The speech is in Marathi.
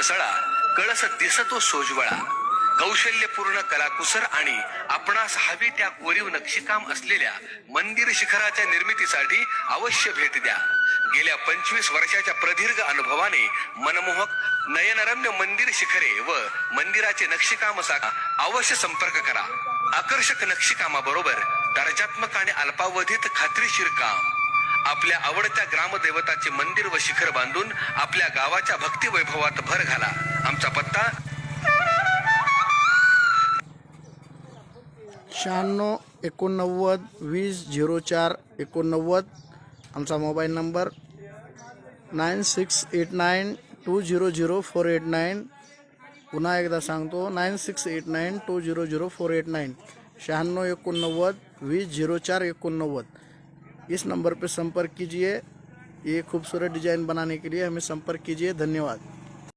ढसळा कळस दिसतो सोजवळा कौशल्यपूर्ण कलाकुसर आणि आपणास हवी त्या कोरीव नक्षीकाम असलेल्या मंदिर शिखराच्या निर्मितीसाठी अवश्य भेट द्या। गेल्या 25 वर्षाच्या प्रदीर्घ अनुभवाने मनमोहक नयनरम्य मंदिर शिखरे व मंदिराचे नक्षीकामासाठी अवश्य संपर्क करा। आकर्षक नक्षीकामाबरोबर दर्जात्मक आणि अल्पावधीत खात्रीशीर काम। आपल्या आवडत्या ग्रामदेवताचे मंदिर व शिखर बांधून आपल्या गावाच्या भक्ती वैभवात भर घाला। आमचा पत्ता 96 89 20 04 89। आमचा मोबाईल नंबर 9689 200 489। पुन्हा एकदा सांगतो 9689 200 489। 96 89 20 04 89। इस नंबर पे संपर्क कीजिए। ये खूबसूरत डिजाइन बनाने के लिए हमें संपर्क कीजिए। धन्यवाद।